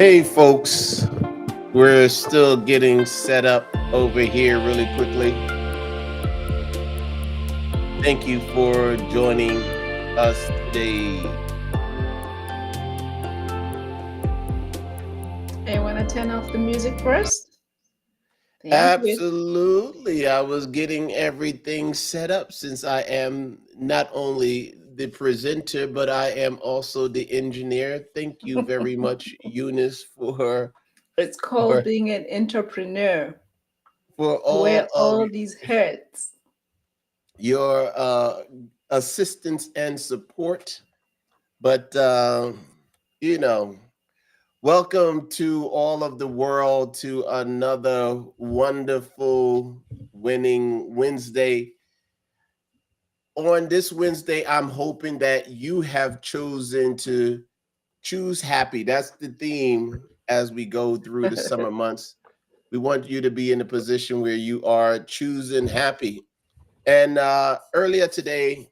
Hey, folks, we're still getting set up over here really quickly. Thank you for joining us today. I want to turn off the music first. Thank you. Absolutely. I was getting everything set up since I am not only the presenter, but I am also the engineer. Thank you very much, Eunice, It's called for, being an entrepreneur. for Where all of all these hurts. your assistance and support. But, you know, welcome to all of the world to another wonderful winning Wednesday. On this Wednesday, I'm hoping that you have chosen to choose happy. That's the theme as we go through the summer months. We want you to be in a position where you are choosing happy. And earlier today,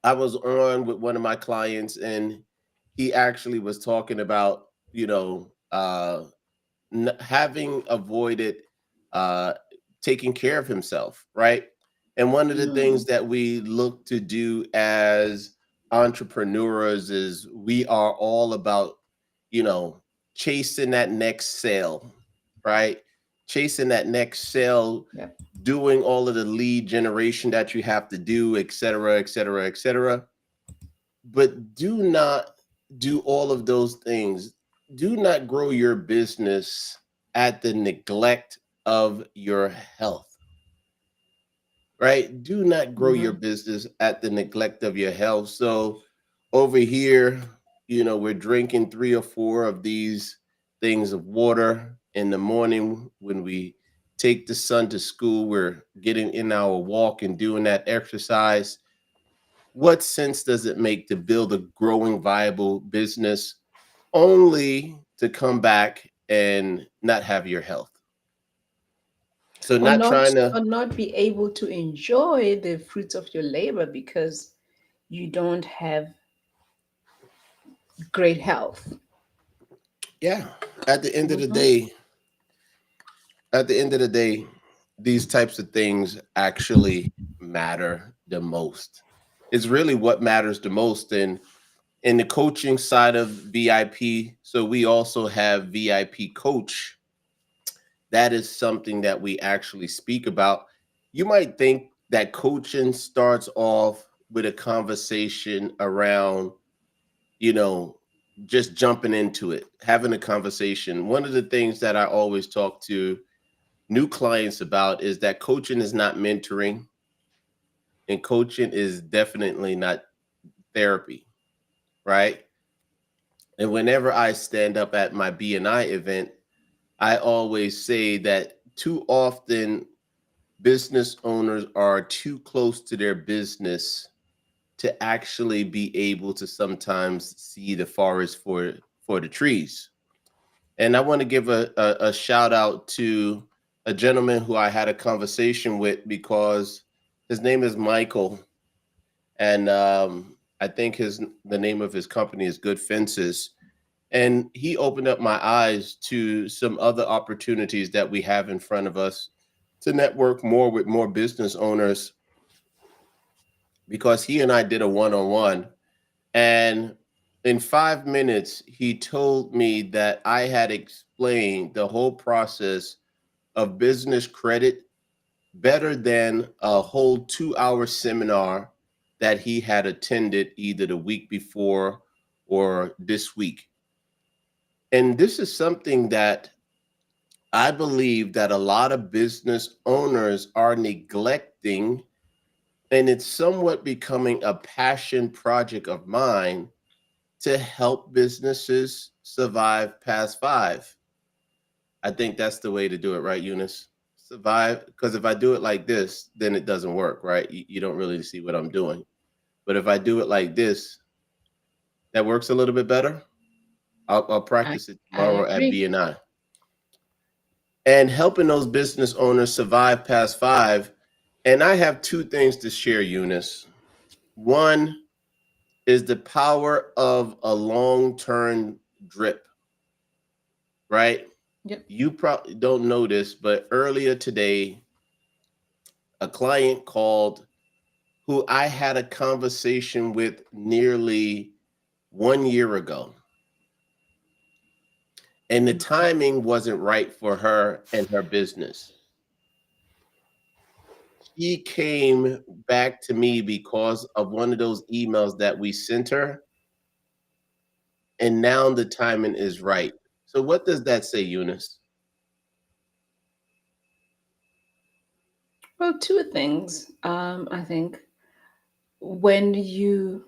I was on with one of my clients, and he actually was talking about, having avoided uh, taking care of himself, right? And one of the things Mm, that we look to do as entrepreneurs is we are all about, you know, chasing that next sale, right? Chasing that next sale, yep. doing all of the lead generation that you have to do, et cetera, et cetera, et cetera. But do not do all of those things. Do not grow your business at the neglect of your health, right? Do not grow your Hmm. business at the neglect of your health. So over here, we're drinking 3 or 4 of these things of water in the morning when we take the son to school. We're getting in our walk and doing that exercise. What sense does it make to build a growing, viable business only to come back and not have your health? So, Or not not trying to, or not be able to enjoy the fruits of your labor because you don't have great health. yeah, at the end of the Hmm. day, at the end of the day, these types of things actually matter the most. It's really what matters the most. And in the coaching side of VIP, so we also have VIP coach. That is something that we actually speak about. You might think that coaching starts off with a conversation around, you know, just jumping into it, having a conversation. One of the things that I always talk to new clients about is that coaching is not mentoring, and coaching is definitely not therapy, right? And whenever I stand up at my BNI event, I always say that too often business owners are too close to their business to actually be able to sometimes see the forest for the trees. And I want to give a shout out to a gentleman who I had a conversation with because his name is Michael, and I think his the name of his company is Good Fences. And he opened up my eyes to some other opportunities that we have in front of us to network more with more business owners because he and I did a one-on-one, and in 5 minutes he told me that I had explained the whole process of business credit better than a whole 2 hour seminar that he had attended either the week before or this week. And this is something that I believe that a lot of business owners are neglecting, and it's somewhat becoming a passion project of mine to help businesses survive past five. I think that's the way to do it, right, Eunice? Survive. Because if I do it like this, then it doesn't work, right? You don't really see what I'm doing. But if I do it like this, that works a little bit better. I'll I, practice it I tomorrow at agree. BNI. And helping those business owners survive past five. And I have 2 things to share, Eunice. One is the power of a long term drip. right? Yep. You probably don't know this, but earlier today, a client called who I had a conversation with nearly 1 year ago. And the timing wasn't right for her and her business. She came back to me because of one of those emails that we sent her, and now the timing is right. So, what does that say, Eunice? Well, two things. I think when you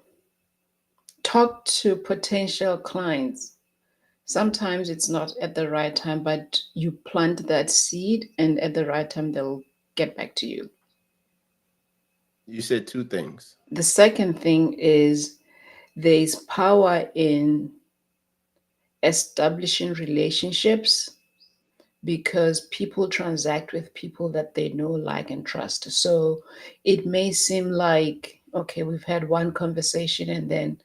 talk to potential clients, sometimes it's not at the right time, but you plant that seed, and at the right time, they'll get back to you. You said two things. The second thing is there's power in establishing relationships because people transact with people that they know, like, and trust. So it may seem like, okay, we've had one conversation and then,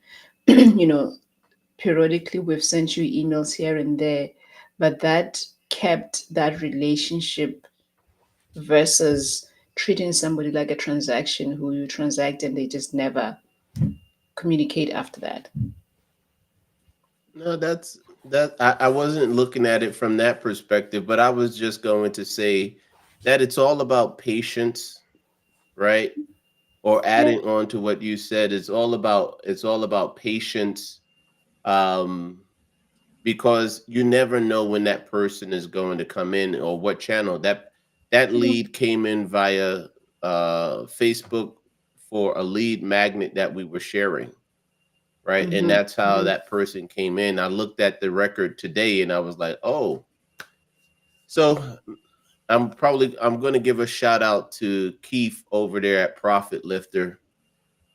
you know, periodically we've sent you emails here and there, but that kept that relationship versus treating somebody like a transaction who you transact and they just never communicate after that. No, that's that. I wasn't looking at it from that perspective, but I was just going to say that it's all about patience, right? Or Yeah. adding on to what you said, it's all about patience. Um, because you never know when that person is going to come in or what channel that lead came in via Facebook for a lead magnet that we were sharing, right? And Mm-hmm. that's how Mm-hmm. that person came in. I looked at the record today and I was like, oh. So I'm going to give a shout out to Keith over there at Profit Lifter,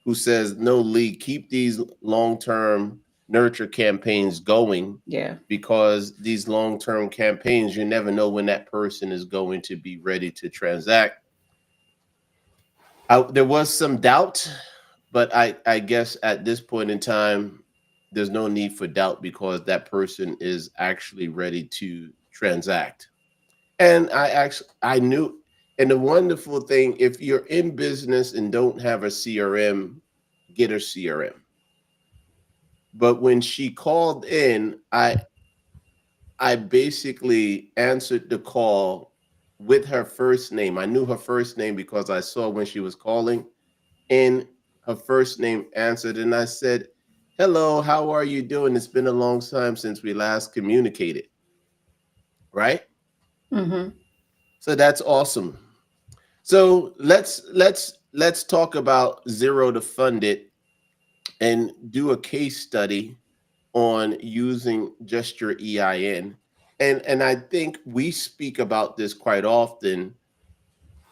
who says, no, Lee, keep these long term nurture campaigns going, Yeah. because these long term campaigns, you never know when that person is going to be ready to transact. There was some doubt, but I guess at this point in time, there's no need for doubt because that person is actually ready to transact. And I knew, and the wonderful thing, if you're in business and don't have a CRM, get a CRM. But when she called in, I basically answered the call with her first name. I knew her first name because I saw when she was calling and her first name answered, and I said, "Hello, how are you doing? It's been a long time since we last communicated." Right? Mm-hmm. So that's awesome. So let's talk about zero to fund it and do a case study on using just your EIN. And I think we speak about this quite often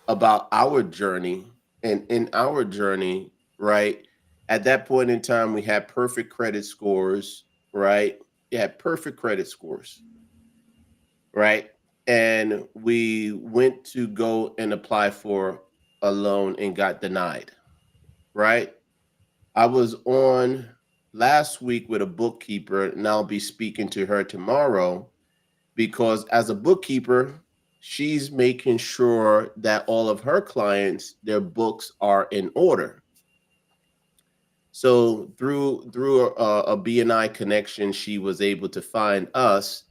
about our journey. And in our journey, right? At that point in time, we had perfect credit scores, right? We had perfect credit scores, right? And we went to go and apply for a loan and got denied, right? I was on last week with a bookkeeper, and I'll be speaking to her tomorrow because as a bookkeeper, she's making sure that all of her clients, their books are in order. So through a BNI connection, she was able to find us.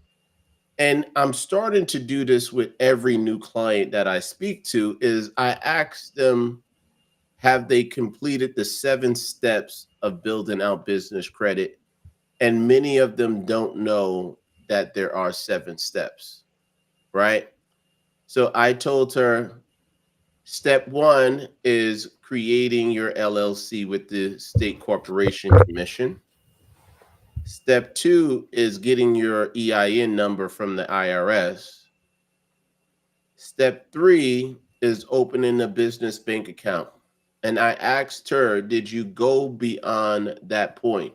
And I'm starting to do this with every new client that I speak to is I ask them, have they completed the 7 steps of building out business credit? And many of them don't know that there are 7 steps, right? So I told her step one is creating your LLC with the State Corporation Commission. Step two is getting your EIN number from the IRS. Step three is opening a business bank account. And I asked her, did you go beyond that point?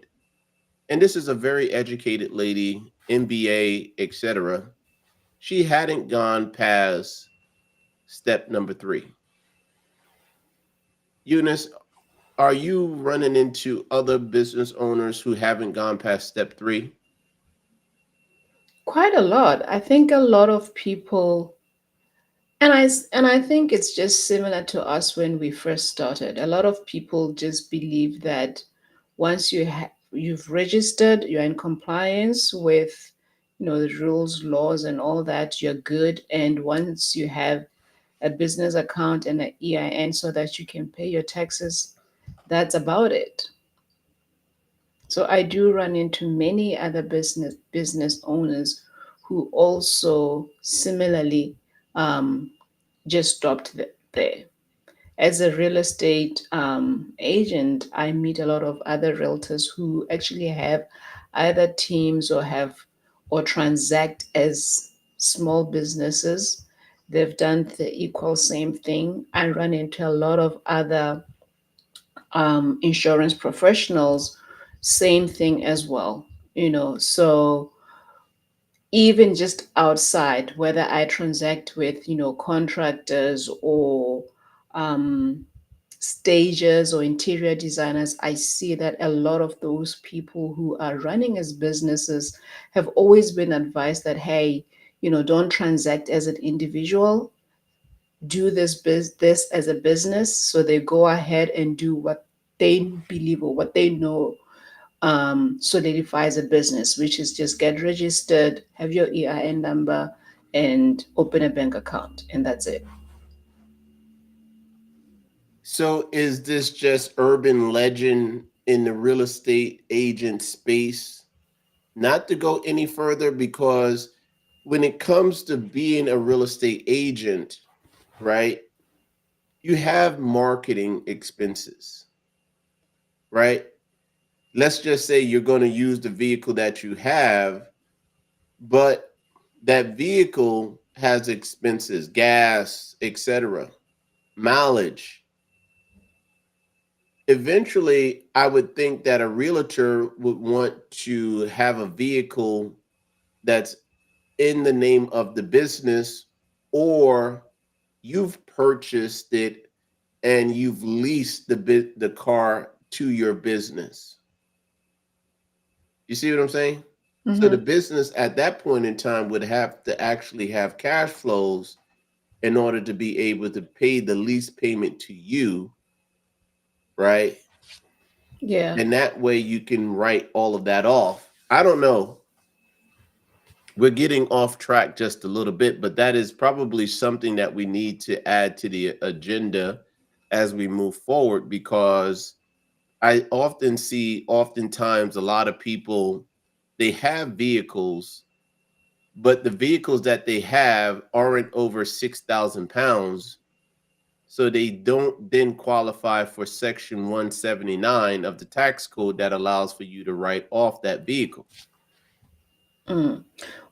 And this is a very educated lady, MBA, etc. She hadn't gone past step number three. Eunice, are you running into other business owners who haven't gone past step three? Quite a lot. I think a lot of people, and I think it's just similar to us when we first started. A lot of people just believe that once you've registered, you're in compliance with, the rules, laws, and all that, you're good. And once you have a business account and an EIN so that you can pay your taxes, that's about it. So I do run into many other business owners who also similarly um, just stopped there. As a real estate agent, I meet a lot of other realtors who actually have either teams or transact as small businesses. They've done the equal same thing. I run into a lot of other insurance professionals, same thing as well. So even just outside, whether I transact with, contractors or um, stagers or interior designers, I see that a lot of those people who are running as businesses have always been advised that, hey, don't transact as an individual, do this as a business. So they go ahead and do what they believe or what they know solidifies a business, which is just get registered, have your EIN number, and open a bank account, and that's it. So is this just urban legend in the real estate agent space? Not to go any further, because when it comes to being a real estate agent, right, you have marketing expenses, right? Let's just say you're going to use the vehicle that you have, but that vehicle has expenses, gas, etc., mileage. Eventually, I would think that a realtor would want to have a vehicle that's in the name of the business, or you've purchased it and you've leased the car to your business. You see what I'm saying? So the Mm-hmm. business at that point in time would have to actually have cash flows in order to be able to pay the lease payment to you, right? Yeah. And that way you can write all of that off. I don't know. We're getting off track just a little bit, but that is probably something that we need to add to the agenda as we move forward, because I often see, oftentimes, a lot of people, they have vehicles, but the vehicles that they have aren't over 6,000 pounds. So they don't then qualify for Section 179 of the tax code that allows for you to write off that vehicle. Mm.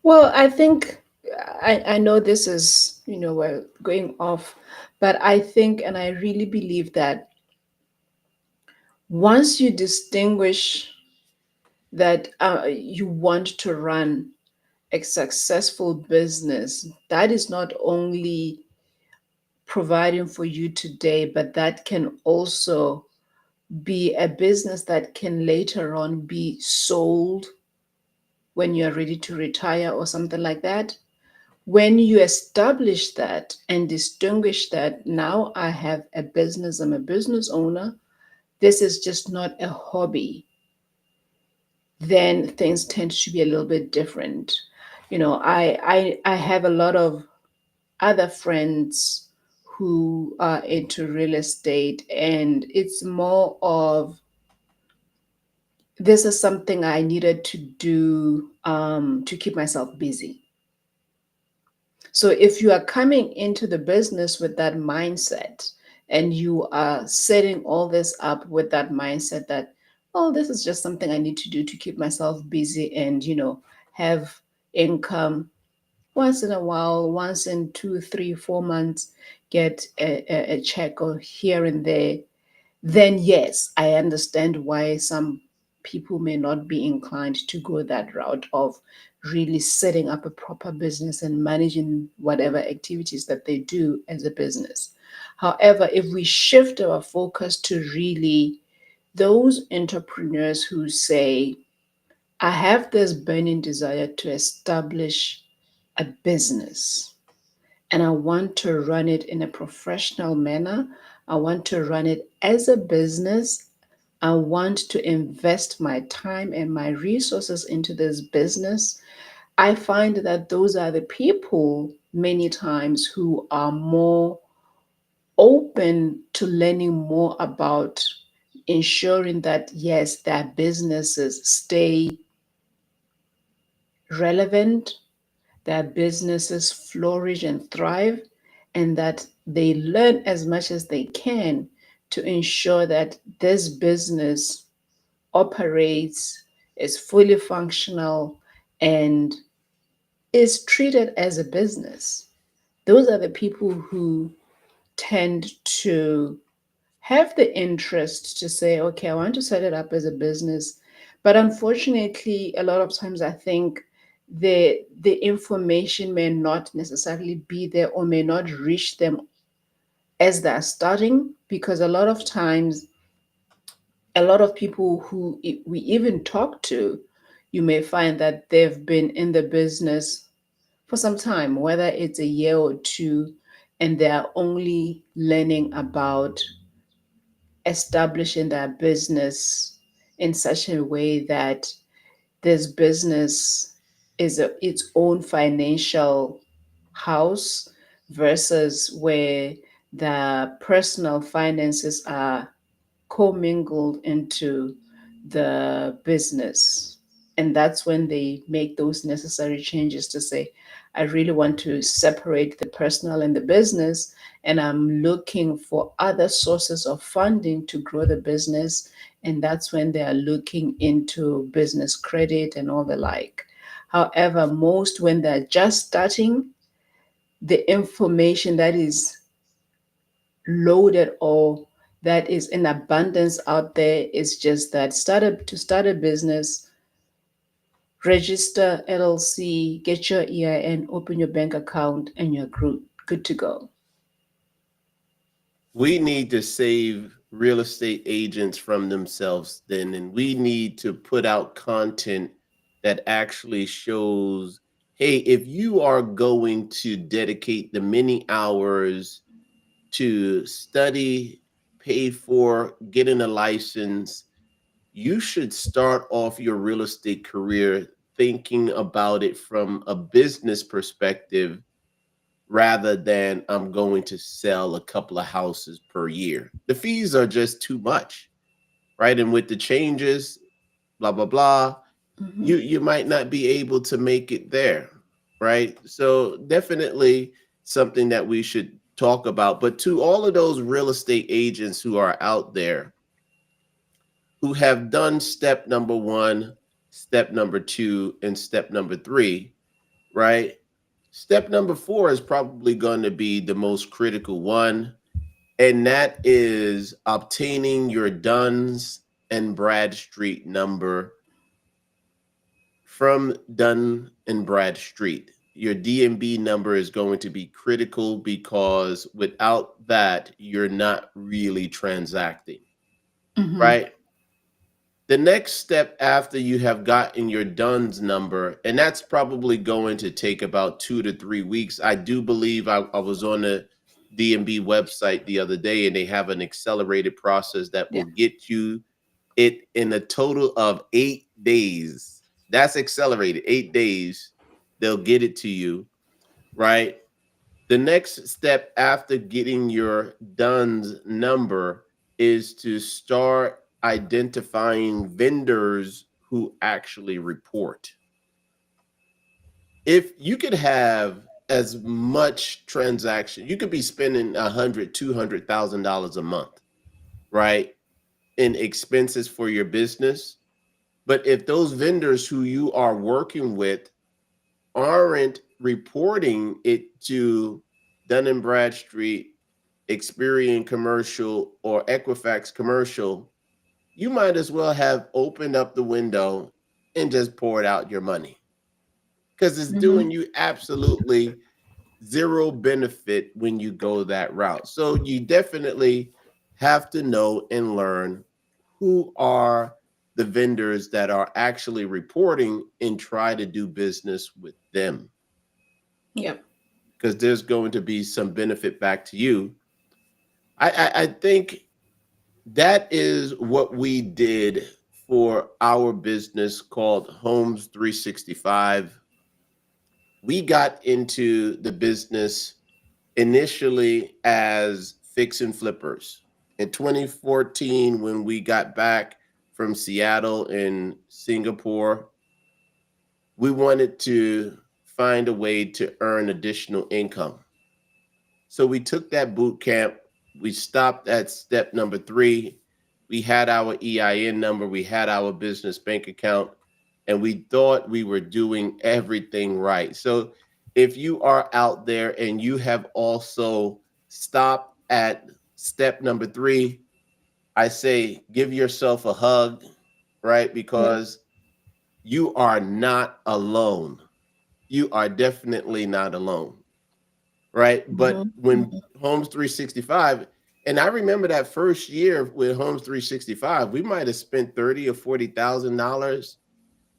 Well, I think I know this is, we're going off, but I think and I really believe that once you distinguish that you want to run a successful business, that is not only providing for you today, but that can also be a business that can later on be sold when you're ready to retire or something like that. When you establish that and distinguish that now I have a business, I'm a business owner, this is just not a hobby, then things tend to be a little bit different. I have a lot of other friends who are into real estate, and it's more of this is something I needed to do to keep myself busy. So if you are coming into the business with that mindset and you are setting all this up with that mindset that, oh, this is just something I need to do to keep myself busy and, have income once in a while, once in 2, 3, 4 months, get a check or here and there, then yes, I understand why some people may not be inclined to go that route of really setting up a proper business and managing whatever activities that they do as a business. However, if we shift our focus to really those entrepreneurs who say, I have this burning desire to establish a business, and I want to run it in a professional manner. I want to run it as a business. I want to invest my time and my resources into this business. I find that those are the people many times who are more open to learning more about ensuring that, yes, their businesses stay relevant, their businesses flourish and thrive, and that they learn as much as they can to ensure that this business operates, is fully functional, and is treated as a business. Those are the people who tend to have the interest to say, okay, I want to set it up as a business. But unfortunately, a lot of times I think the information may not necessarily be there or may not reach them as they're starting, because a lot of times a lot of people who we even talk to, you may find that they've been in the business for some time, whether it's a year or two, and they're only learning about establishing their business in such a way that this business is its own financial house versus where the personal finances are commingled into the business. And that's when they make those necessary changes to say, I really want to separate the personal and the business, and I'm looking for other sources of funding to grow the business. And that's when they are looking into business credit and all the like. However, most when they're just starting, the information that is loaded or that is in abundance out there is just that to start a business, register LLC, get your EIN, open your bank account, and you're good to go. We need to save real estate agents from themselves then, and we need to put out content that actually shows, hey, if you are going to dedicate the many hours to study, pay for getting a license, you should start off your real estate career thinking about it from a business perspective rather than I'm going to sell a couple of houses per year. The fees are just too much, right? And with the changes, blah blah blah, Mhm. you might not be able to make it there, right? So definitely something that we should talk about. But to all of those real estate agents who are out there who have done step number 1, step number 2, and step number 3, right? Step number 4 is probably going to be the most critical one, and that is obtaining your Duns and Bradstreet number from Dun and Bradstreet. Your DMB number is going to be critical because without that, you're not really transacting, Mhm. right? The next step after you have gotten your DUNS number, and that's probably going to take about 2 to 3 weeks. I do believe I was on the DMB website the other day, and they have an accelerated process that Yeah. will get you it in a total of 8 days. That's accelerated, 8 days. They'll get it to you, right? The next step after getting your DUNS number is to start identifying vendors who actually report. If you could have as much transaction, you could be spending $100,000, $200,000 a month, right, in expenses for your business. But if those vendors who you are working with aren't reporting it to Dun and Bradstreet, Experian Commercial, or Equifax Commercial, you might as well have opened up the window and just poured out your money because it's Mhm. doing you absolutely zero benefit when you go that route. So you definitely have to know and learn who are the vendors that are actually reporting and try to do business with them, Yep. because there's going to be some benefit back to you. I think that is what we did for our business called Homes 365. We got into the business initially as fix and flippers. In 2014, when we got back from Seattle and Singapore, we wanted to find a way to earn additional income. So we took that boot camp. We stopped at step number 3. We had our EIN number, we had our business bank account, and we thought we were doing everything right. So if you are out there and you have also stopped at step number 3, I say give yourself a hug, right? Yep. Because you are not alone. You are definitely not alone, right? But Mm-hmm. when Homes 365, and I remember that first year with Homes 365, we might have spent 30 or $40,000,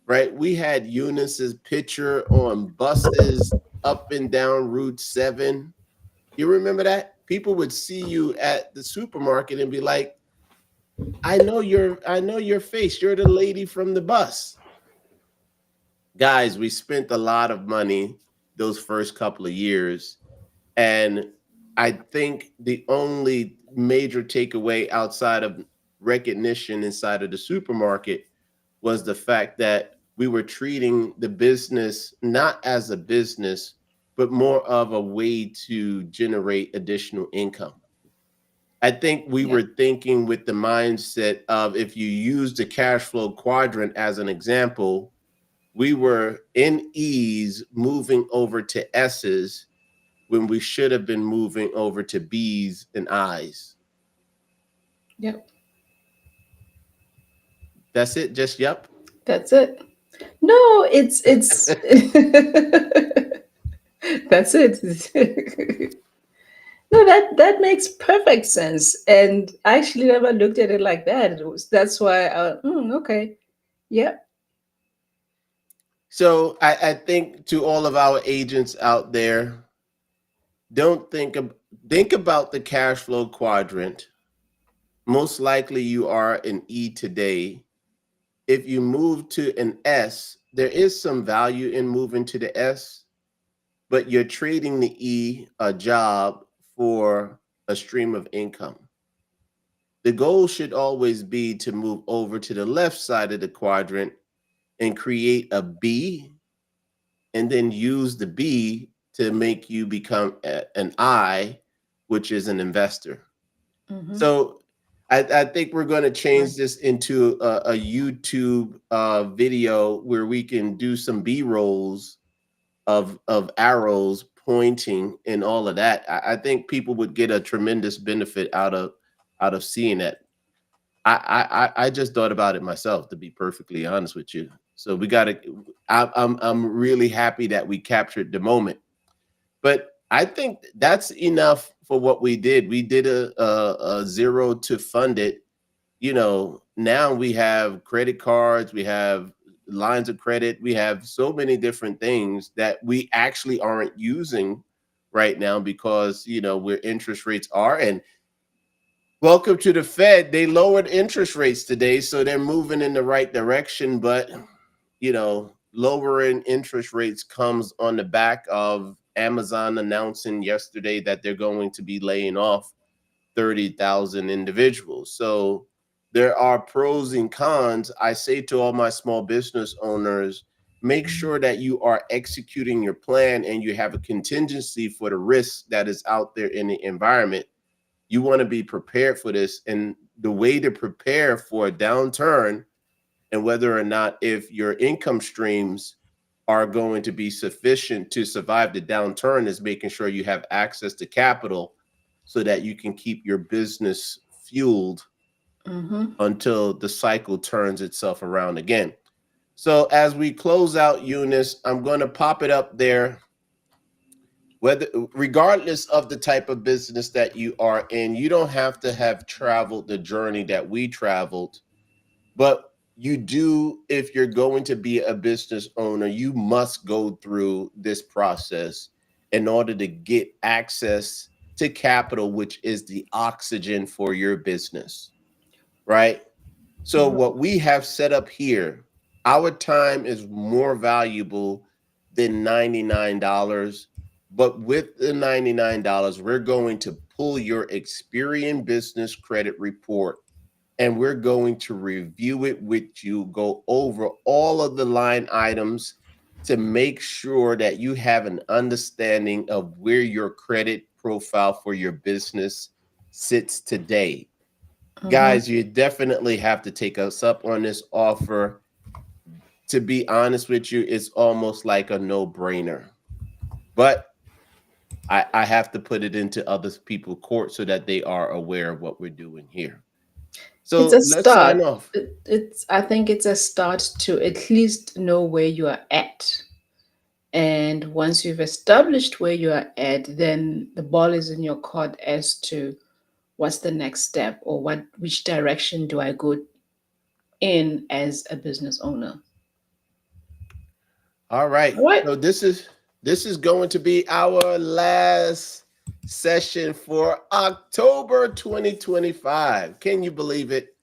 right? We had Eunice's picture on buses up and down Route 7. You remember that? People would see you at the supermarket and be like, I know your face. You're the lady from the bus." Guys, we spent a lot of money those first couple of years. And I think the only major takeaway outside of recognition inside of the supermarket was the fact that we were treating the business not as a business, but more of a way to generate additional income. I think we were Yep. thinking with the mindset of, if you use the cash flow quadrant as an example, we were in E's moving over to S's when we should have been moving over to B's and I's. Yep. That's it. Just yep. That's it. No, it's that's it. No, that makes perfect sense. And I actually never looked at it like that. That's why okay. Yep. So I think to all of our agents out there, don't think about the cash flow quadrant. Most likely you are an E today. If you move to an S, there is some value in moving to the S, but you're trading the E, a job, for a stream of income. The goal should always be to move over to the left side of the quadrant and create a B, and then use the B to make you become an I, which is an investor. Mm-hmm. So I think we're going to Right. change this into a YouTube video where we can do some B rolls of arrows pointing and all of that. I think people would get a tremendous benefit out of seeing that. I just thought about it myself, to be perfectly honest with you. So we got to. I'm really happy that we captured the moment. But I think that's enough for what we did. We did a zero to fund it. Now we have credit cards, we have lines of credit, we have so many different things that we actually aren't using right now because where interest rates are. And welcome to the Fed. They lowered interest rates today, so they're moving in the right direction. But lowering interest rates comes on the back of Amazon announcing yesterday that they're going to be laying off 30,000 individuals. So there are pros and cons. I say to all my small business owners, make sure that you are executing your plan and you have a contingency for the risk that is out there in the environment. You want to be prepared for this. And the way to prepare for a downturn, and whether or not if your income streams are going to be sufficient to survive the downturn, is making sure you have access to capital so that you can keep your business fueled Mm-hmm. until the cycle turns itself around again. So as we close out, Eunice, I'm going to pop it up there. Whether, regardless of the type of business that you are in, you don't have to have traveled the journey that we traveled, but you do, if you're going to be a business owner, you must go through this process in order to get access to capital, which is the oxygen for your business, right? So, what we have set up here, our time is more valuable than $99. But with the $99, we're going to pull your Experian business credit report and we're going to review it with you, go over all of the line items to make sure that you have an understanding of where your credit profile for your business sits today. Mm-hmm. Guys, you definitely have to take us up on this offer. To be honest with you, it's almost like a no brainer. But I have to put it into other people's court so that they are aware of what we're doing here. It's So a let's sign start. off. It's I think it's a start to at least know where you are at. And once you've established where you are at, then the ball is in your court as to what's the next step, or which direction do I go in as a business owner. All right. All right. So this is going to be our last session for October 2025. Can you believe it?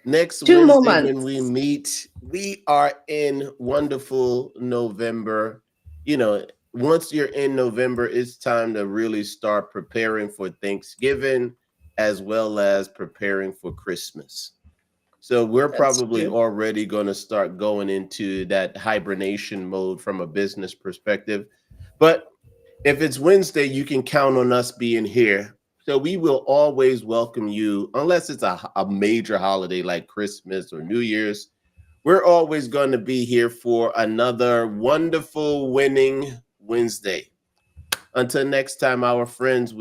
Next 2 more Wednesday when we months. meet, we are in wonderful November. You know, once you're in November, it's time to really start preparing for Thanksgiving as well as preparing for Christmas. So we're That's probably true. already going to start going into that hibernation mode from a business perspective. But if it's Wednesday, you can count on us being here. So we will always welcome you, unless it's a major holiday like Christmas or New Year's. We're always going to be here for another wonderful winning Wednesday. Until next time, our friends will